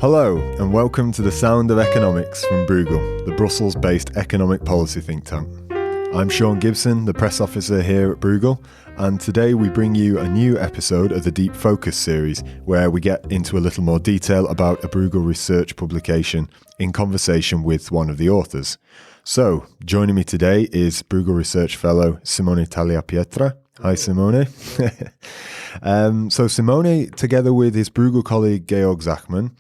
Hello, and welcome to the Sound of Economics from Bruegel, the Brussels-based economic policy think tank. I'm Sean Gibson, the press officer here at Bruegel, and today we bring you a new episode of the Deep Focus series, where we get into a little more detail about a Bruegel research publication in conversation with one of the authors. So, joining me today is Bruegel Research Fellow Simone Tagliapietra. Hi, Simone. So Simone, together with his Bruegel colleague Georg Zachmann,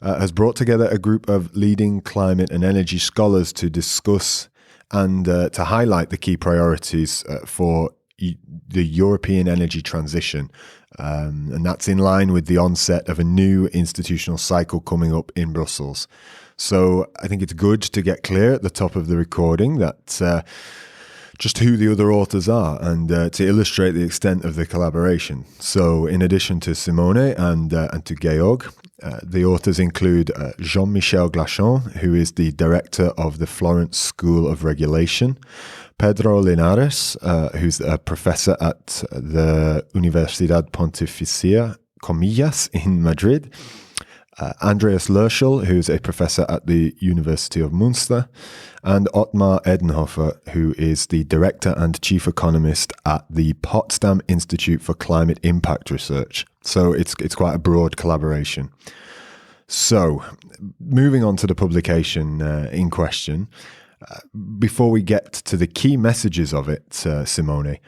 has brought together a group of leading climate and energy scholars to discuss and to highlight the key priorities for the European energy transition. And that's in line with the onset of a new institutional cycle coming up in Brussels. So I think it's good to get clear at the top of the recording that just who the other authors are and to illustrate the extent of the collaboration. So in addition to Simone and to Georg, the authors include Jean-Michel Glachant, who is the director of the Florence School of Regulation, Pedro Linares, who's a professor at the Universidad Pontificia Comillas in Madrid, Andreas Loeschel, who's a professor at the University of Muenster, and Ottmar Edenhofer, who is the director and chief economist at the Potsdam Institute for Climate Impact Research. So it's quite a broad collaboration. So, moving on to the publication in question, before we get to the key messages of it, Simone,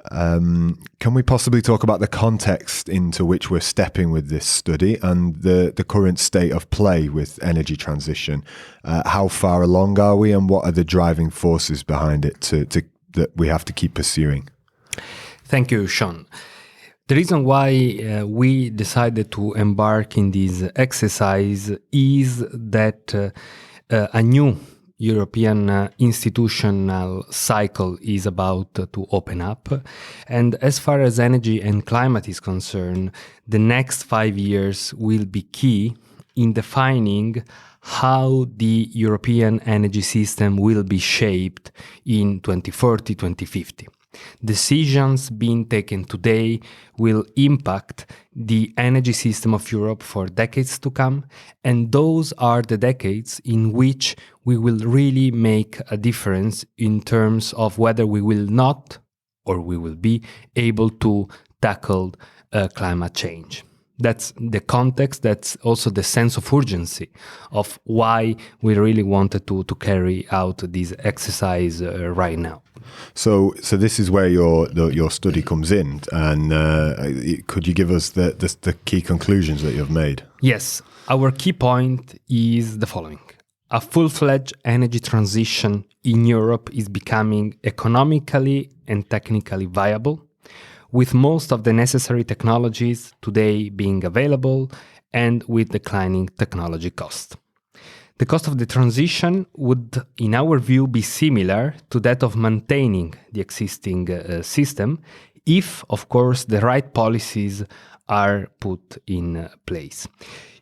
can we possibly talk about the context into which we're stepping with this study and the current state of play with energy transition? How far along are we, and what are the driving forces behind it that we have to keep pursuing? Thank you, Sean. The reason why we decided to embark in this exercise is that a new European institutional cycle is about to open up. And as far as energy and climate is concerned, the next 5 years will be key in defining how the European energy system will be shaped in 2040, 2050. Decisions being taken today will impact the energy system of Europe for decades to come, and those are the decades in which we will really make a difference in terms of whether we will not or we will be able to tackle climate change. That's the context, that's also the sense of urgency of why we really wanted to carry out this exercise right now. So this is where your study comes in, and could you give us the key conclusions that you've made? Yes, our key point is the following. A full-fledged energy transition in Europe is becoming economically and technically viable, with most of the necessary technologies today being available and with declining technology cost. The cost of the transition would, in our view, be similar to that of maintaining the existing system if, of course, the right policies are put in place.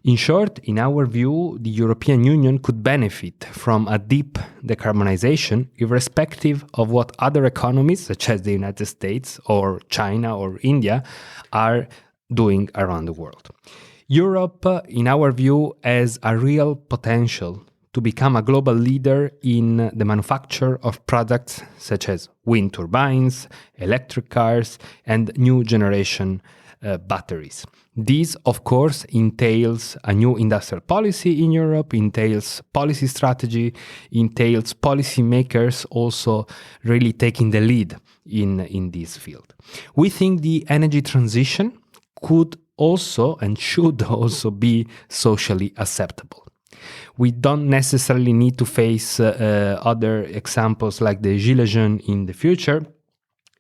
In short, in our view, the European Union could benefit from a deep decarbonization irrespective of what other economies, such as the United States or China or India, are doing around the world. Europe, in our view, has a real potential to become a global leader in the manufacture of products such as wind turbines, electric cars, and new generation batteries. This, of course, entails a new industrial policy in Europe, entails policy strategy, entails policymakers also really taking the lead in this field. We think the energy transition could also and should also be socially acceptable. We don't necessarily need to face other examples like the Gilets jaunes in the future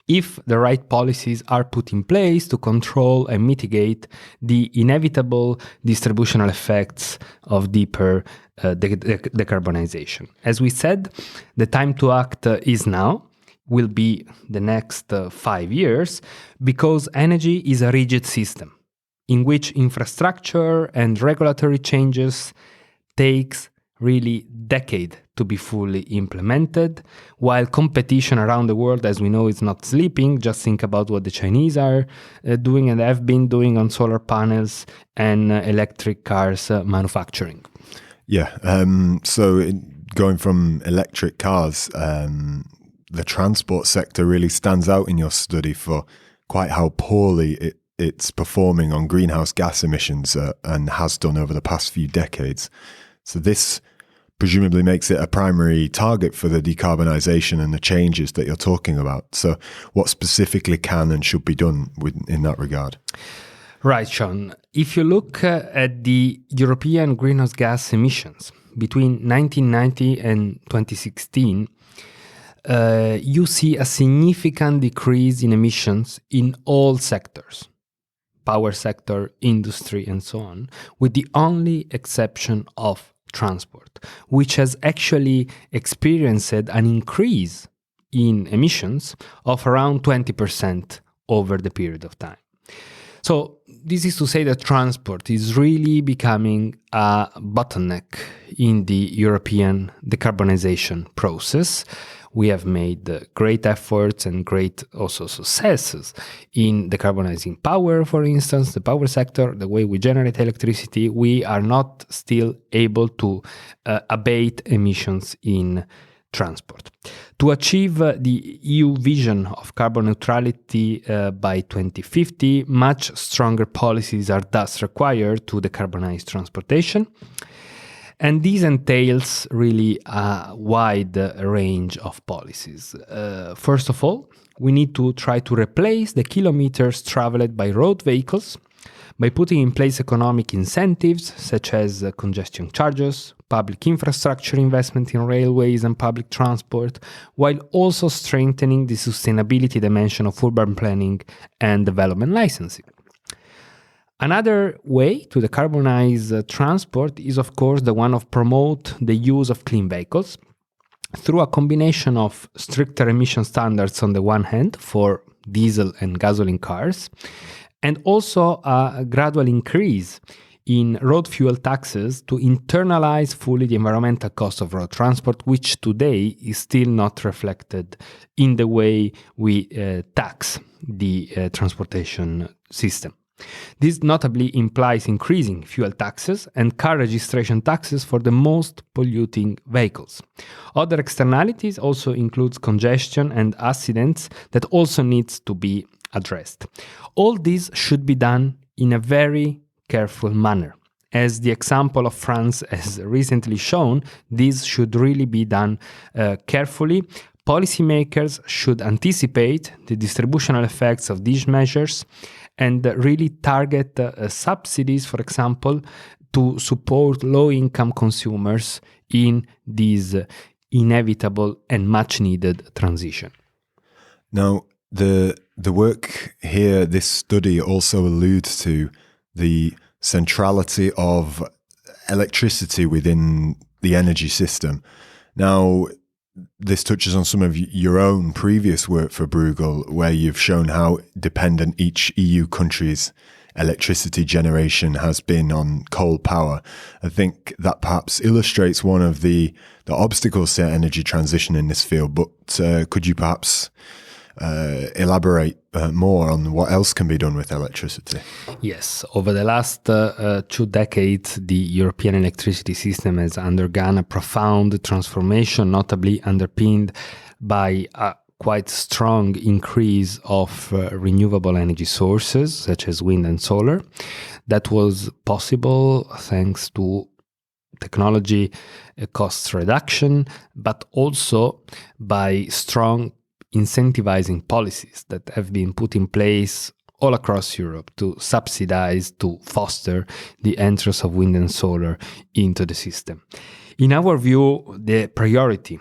if the right policies are put in place to control and mitigate the inevitable distributional effects of deeper decarbonization. As we said, the time to act is now, will be the next 5 years, because energy is a rigid system in which infrastructure and regulatory changes takes really decade to be fully implemented, while competition around the world, as we know, is not sleeping. Just think about what the Chinese are doing and have been doing on solar panels and electric cars manufacturing. Yeah, going from electric cars, the transport sector really stands out in your study for quite how poorly it's performing on greenhouse gas emissions and has done over the past few decades. So this presumably makes it a primary target for the decarbonisation and the changes that you're talking about. So what specifically can and should be done in that regard? Right, Sean. If you look at the European greenhouse gas emissions between 1990 and 2016, you see a significant decrease in emissions in all sectors, power sector, industry, and so on, with the only exception of transport, which has actually experienced an increase in emissions of around 20% over the period of time. So this is to say that transport is really becoming a bottleneck in the European decarbonization process. We have made great efforts and great also successes in decarbonizing power, for instance, the power sector, the way we generate electricity. We are not still able to abate emissions in transport. To achieve the EU vision of carbon neutrality by 2050, much stronger policies are thus required to decarbonize transportation. And this entails really a wide range of policies. First of all, we need to try to replace the kilometers traveled by road vehicles by putting in place economic incentives such as congestion charges, public infrastructure investment in railways and public transport, while also strengthening the sustainability dimension of urban planning and development licensing. Another way to decarbonize transport is, of course, the one of promote the use of clean vehicles through a combination of stricter emission standards on the one hand for diesel and gasoline cars, and also a gradual increase in road fuel taxes to internalize fully the environmental cost of road transport, which today is still not reflected in the way we tax the transportation system. This notably implies increasing fuel taxes and car registration taxes for the most polluting vehicles. Other externalities also include congestion and accidents that also needs to be addressed. All this should be done in a very careful manner. As the example of France has recently shown, this should really be done carefully. Policymakers should anticipate the distributional effects of these measures and really target subsidies, for example, to support low-income consumers in this inevitable and much-needed transition. Now, the work here, this study also alludes to the centrality of electricity within the energy system. Now, this touches on some of your own previous work for Bruegel, where you've shown how dependent each EU country's electricity generation has been on coal power. I think that perhaps illustrates one of the obstacles to energy transition in this field, but could you perhaps elaborate more on what else can be done with electricity? Yes, over the last 2 decades, the European electricity system has undergone a profound transformation, notably underpinned by a quite strong increase of renewable energy sources, such as wind and solar. That was possible thanks to technology cost reduction, but also by strong incentivizing policies that have been put in place all across Europe to subsidize, to foster the entrance of wind and solar into the system. In our view, the priority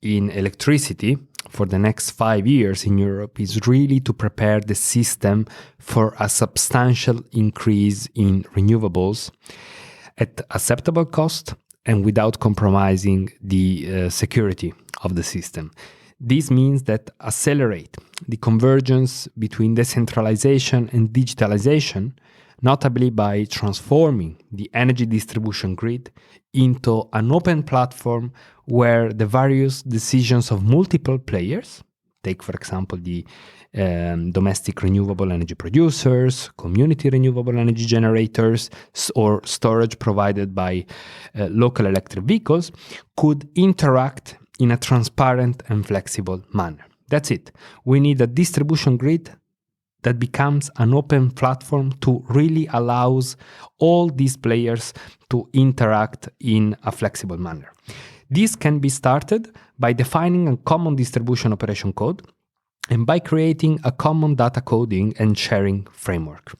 in electricity for the next 5 years in Europe is really to prepare the system for a substantial increase in renewables at acceptable cost and without compromising the security of the system. This means that accelerate the convergence between decentralization and digitalization notably by transforming the energy distribution grid into an open platform where the various decisions of multiple players, take for example the domestic renewable energy producers, community renewable energy generators, or storage provided by local electric vehicles, could interact in a transparent and flexible manner. That's it. We need a distribution grid that becomes an open platform to really allows all these players to interact in a flexible manner. This can be started by defining a common distribution operation code and by creating a common data coding and sharing framework.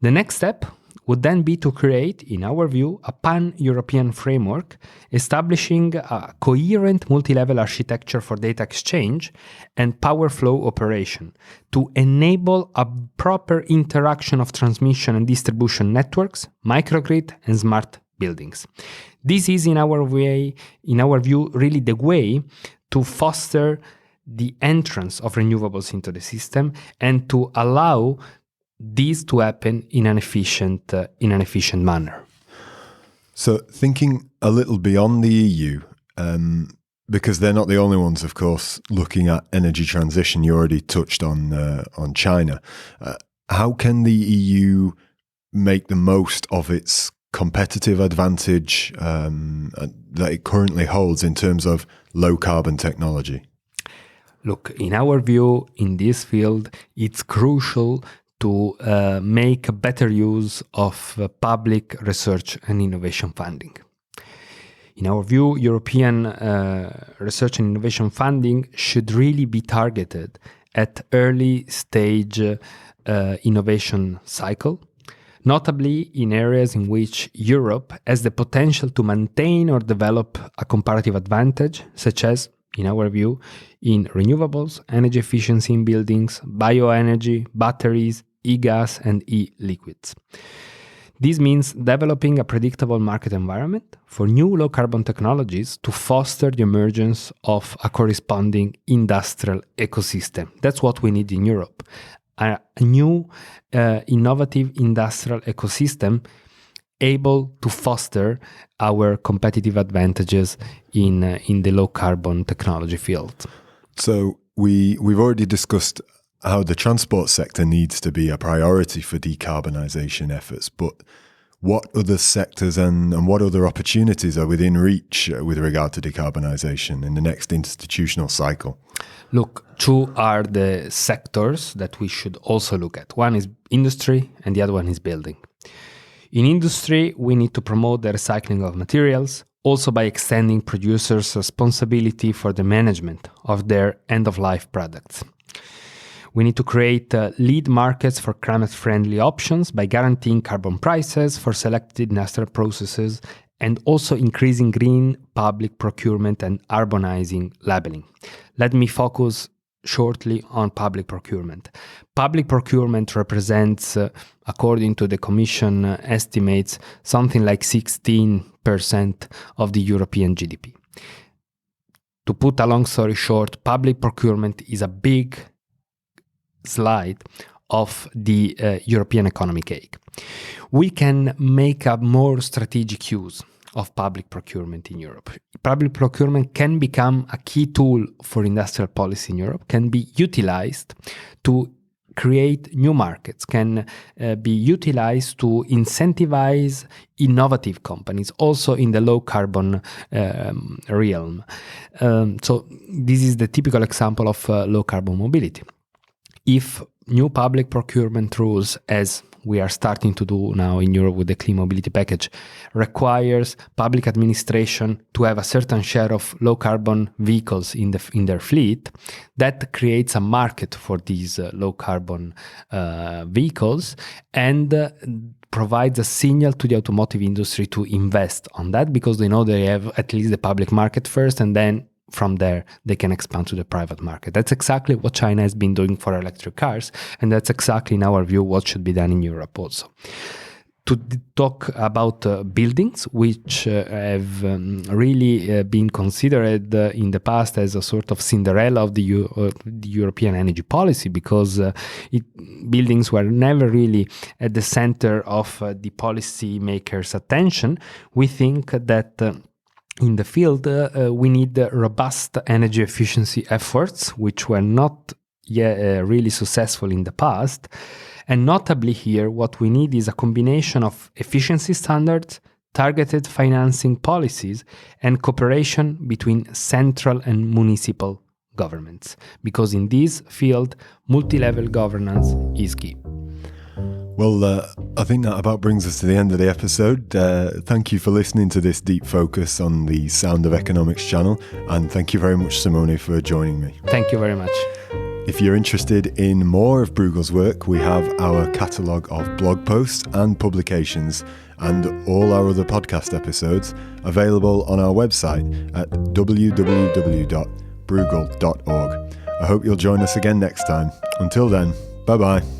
The next step would then be to create, in our view, a pan-European framework establishing a coherent multi-level architecture for data exchange and power flow operation to enable a proper interaction of transmission and distribution networks, microgrid, and smart buildings. This is, in our view, really the way to foster the entrance of renewables into the system and to allow this to happen in an efficient manner. So thinking a little beyond the EU, because they're not the only ones, of course, looking at energy transition. You already touched on China. How can the EU make the most of its competitive advantage that it currently holds in terms of low carbon technology? Look, in our view, in this field, it's crucial to make a better use of public research and innovation funding. In our view, European research and innovation funding should really be targeted at early stage innovation cycle, notably in areas in which Europe has the potential to maintain or develop a comparative advantage, such as, in our view, in renewables, energy efficiency in buildings, bioenergy, batteries, e-gas, and e-liquids. This means developing a predictable market environment for new low-carbon technologies to foster the emergence of a corresponding industrial ecosystem. That's what we need in Europe. A new, innovative industrial ecosystem able to foster our competitive advantages in the low-carbon technology field. So we've already discussed how the transport sector needs to be a priority for decarbonisation efforts, but what other sectors and what other opportunities are within reach with regard to decarbonisation in the next institutional cycle? Look, two are the sectors that we should also look at. One is industry and the other one is building. In industry, we need to promote the recycling of materials, also by extending producers' responsibility for the management of their end-of-life products. We need to create lead markets for climate-friendly options by guaranteeing carbon prices for selected industrial processes and also increasing green public procurement and urbanizing labeling. Let me focus shortly on public procurement. Public procurement represents, according to the Commission estimates, something like 16% of the European GDP. To put a long story short, public procurement is a big slide of the European economic cake. We can make a more strategic use of public procurement in Europe. Public procurement can become a key tool for industrial policy in Europe, can be utilized to create new markets, can be utilized to incentivize innovative companies, also in the low carbon realm. So this is the typical example of low carbon mobility. If new public procurement rules, as we are starting to do now in Europe with the Clean Mobility Package, requires public administration to have a certain share of low-carbon vehicles in their fleet, that creates a market for these low-carbon vehicles and provides a signal to the automotive industry to invest on that, because they know they have at least the public market first, and then from there, they can expand to the private market. That's exactly what China has been doing for electric cars, and that's exactly, in our view, what should be done in Europe also. to talk about buildings, which have really been considered in the past as a sort of Cinderella of the European energy policy, because buildings were never really at the center of the policy makers' attention. We think that in the field, we need robust energy efficiency efforts, which were not yet really successful in the past. And notably here, what we need is a combination of efficiency standards, targeted financing policies, and cooperation between central and municipal governments. Because in this field, multi-level governance is key. Well, I think that about brings us to the end of the episode. Thank you for listening to this deep focus on the Sound of Economics channel. And thank you very much, Simone, for joining me. Thank you very much. If you're interested in more of Bruegel's work, we have our catalogue of blog posts and publications and all our other podcast episodes available on our website at www.bruegel.org. I hope you'll join us again next time. Until then, bye-bye.